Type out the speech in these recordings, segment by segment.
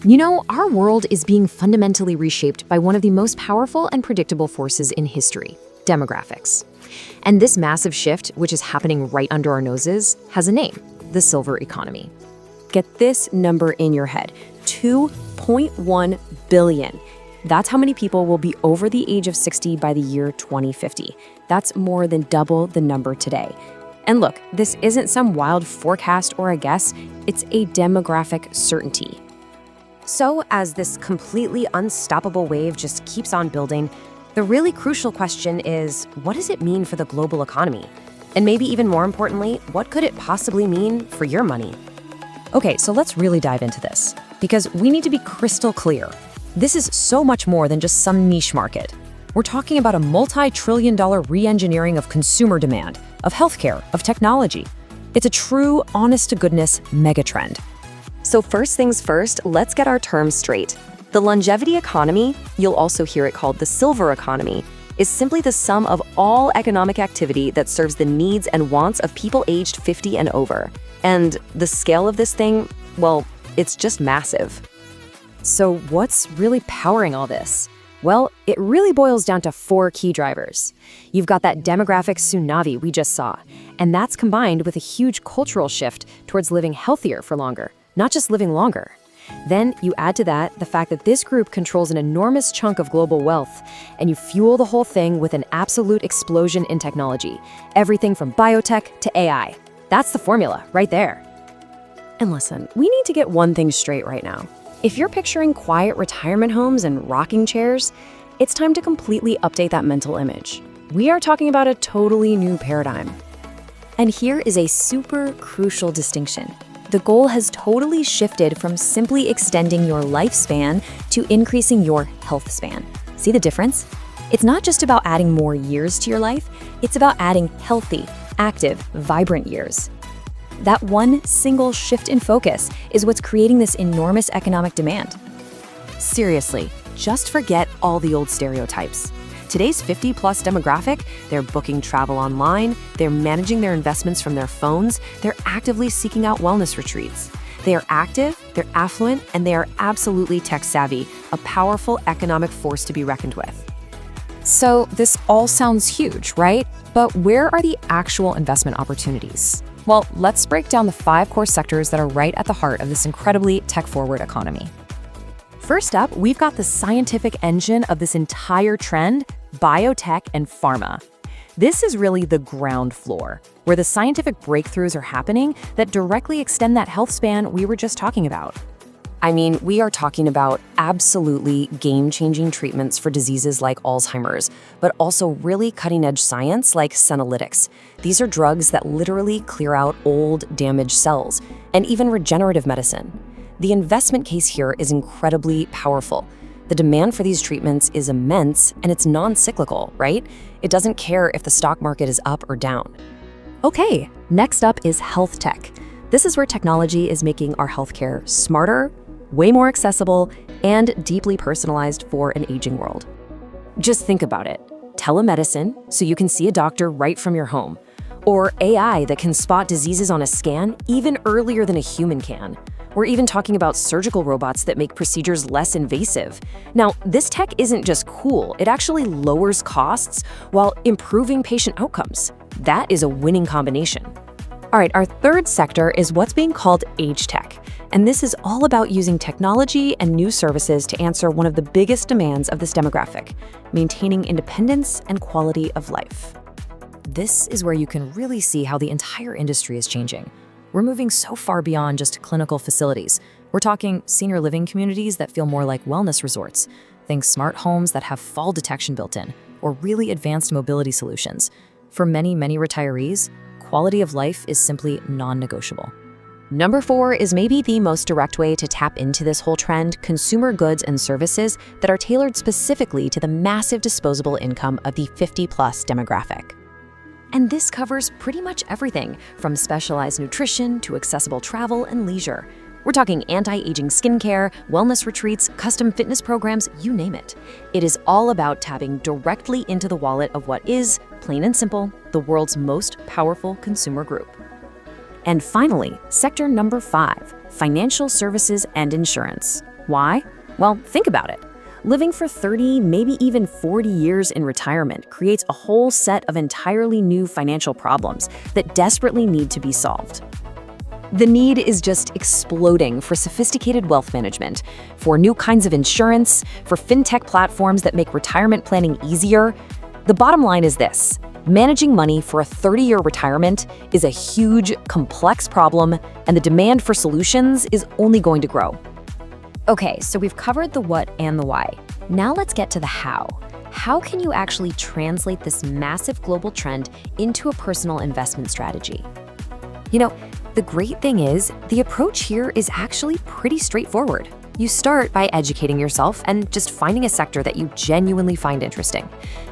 You know, our world is being fundamentally reshaped by one of the most powerful and predictable forces in history, demographics. And this massive shift, which is happening right under our noses, has a name, the silver economy. Get this number in your head, 2.1 billion. That's how many people will be over the age of 60 by the year 2050. That's more than double the number today. And look, this isn't some wild forecast or a guess, it's a demographic certainty. So as this completely unstoppable wave just keeps on building, the really crucial question is, what does it mean for the global economy? And maybe even more importantly, what could it possibly mean for your money? Okay, so let's really dive into this, because we need to be crystal clear. This is so much more than just some niche market. We're talking about a multi-trillion-dollar re-engineering of consumer demand, of healthcare, of technology. It's a true, honest-to-goodness megatrend. So first things first, let's get our terms straight. The longevity economy, you'll also hear it called the silver economy, is simply the sum of all economic activity that serves the needs and wants of people aged 50 and over. And the scale of this thing, well, it's just massive. So what's really powering all this? Well, it really boils down to 4 key drivers. You've got that demographic tsunami we just saw, and that's combined with a huge cultural shift towards living healthier for longer, not just living longer. Then you add to that the fact that this group controls an enormous chunk of global wealth, and you fuel the whole thing with an absolute explosion in technology. Everything from biotech to AI. That's the formula right there. And listen, we need to get one thing straight right now. If you're picturing quiet retirement homes and rocking chairs, it's time to completely update that mental image. We are talking about a totally new paradigm. And here is a super crucial distinction. The goal has totally shifted from simply extending your lifespan to increasing your health span. See the difference? It's not just about adding more years to your life, it's about adding healthy, active, vibrant years. That one single shift in focus is what's creating this enormous economic demand. Seriously, just forget all the old stereotypes. Today's 50-plus demographic, they're booking travel online, they're managing their investments from their phones, they're actively seeking out wellness retreats. They are active, they're affluent, and they are absolutely tech-savvy, a powerful economic force to be reckoned with. So this all sounds huge, right? But where are the actual investment opportunities? Well, let's break down the 5 core sectors that are right at the heart of this incredibly tech-forward economy. First up, we've got the scientific engine of this entire trend, biotech and pharma. This is really the ground floor, where the scientific breakthroughs are happening that directly extend that health span we were just talking about. I mean, we are talking about absolutely game-changing treatments for diseases like Alzheimer's, but also really cutting-edge science like senolytics. These are drugs that literally clear out old, damaged cells, and even regenerative medicine. The investment case here is incredibly powerful. The demand for these treatments is immense, and it's non-cyclical, right? It doesn't care if the stock market is up or down. Okay, next up is health tech. This is where technology is making our healthcare smarter, way more accessible, and deeply personalized for an aging world. Just think about it. Telemedicine, so you can see a doctor right from your home. Or AI that can spot diseases on a scan even earlier than a human can. We're even talking about surgical robots that make procedures less invasive. Now, this tech isn't just cool, it actually lowers costs while improving patient outcomes. That is a winning combination. All right, our third sector is what's being called age tech. And this is all about using technology and new services to answer one of the biggest demands of this demographic, maintaining independence and quality of life. This is where you can really see how the entire industry is changing. We're moving so far beyond just clinical facilities. We're talking senior living communities that feel more like wellness resorts. Think smart homes that have fall detection built in, or really advanced mobility solutions. For many, many retirees, quality of life is simply non-negotiable. Number 4 is maybe the most direct way to tap into this whole trend, consumer goods and services that are tailored specifically to the massive disposable income of the 50-plus demographic. And this covers pretty much everything, from specialized nutrition to accessible travel and leisure. We're talking anti-aging skincare, wellness retreats, custom fitness programs, you name it. It is all about tapping directly into the wallet of what is, plain and simple, the world's most powerful consumer group. And finally, sector number 5, financial services and insurance. Why? Well, think about it. Living for 30, maybe even 40 years in retirement creates a whole set of entirely new financial problems that desperately need to be solved. The need is just exploding for sophisticated wealth management, for new kinds of insurance, for fintech platforms that make retirement planning easier. The bottom line is this: managing money for a 30-year retirement is a huge, complex problem, and the demand for solutions is only going to grow. Okay, so we've covered the what and the why. Now let's get to the how. How can you actually translate this massive global trend into a personal investment strategy? You know, the great thing is, the approach here is actually pretty straightforward. You start by educating yourself and just finding a sector that you genuinely find interesting.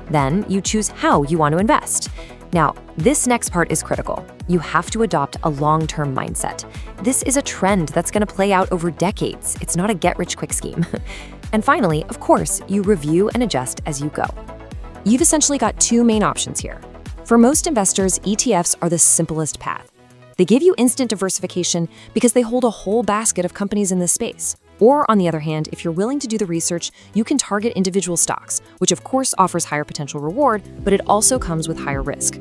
Then you choose how you want to invest. Now, this next part is critical. You have to adopt a long-term mindset. This is a trend that's going to play out over decades. It's not a get-rich-quick scheme. And finally, of course, you review and adjust as you go. You've essentially got two main options here. For most investors, ETFs are the simplest path. They give you instant diversification because they hold a whole basket of companies in this space. Or, on the other hand, if you're willing to do the research, you can target individual stocks, which of course offers higher potential reward, but it also comes with higher risk.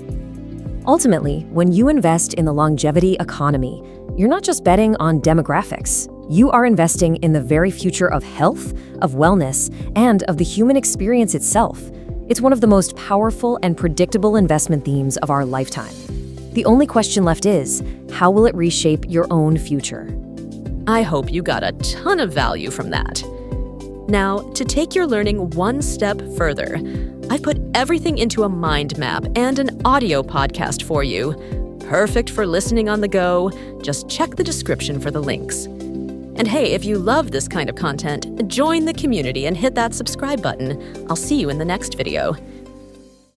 Ultimately, when you invest in the longevity economy, you're not just betting on demographics. You are investing in the very future of health, of wellness, and of the human experience itself. It's one of the most powerful and predictable investment themes of our lifetime. The only question left is, how will it reshape your own future? I hope you got a ton of value from that. Now, to take your learning one step further, I've put everything into a mind map and an audio podcast for you. Perfect for listening on the go. Just check the description for the links. And hey, if you love this kind of content, join the community and hit that subscribe button. I'll see you in the next video.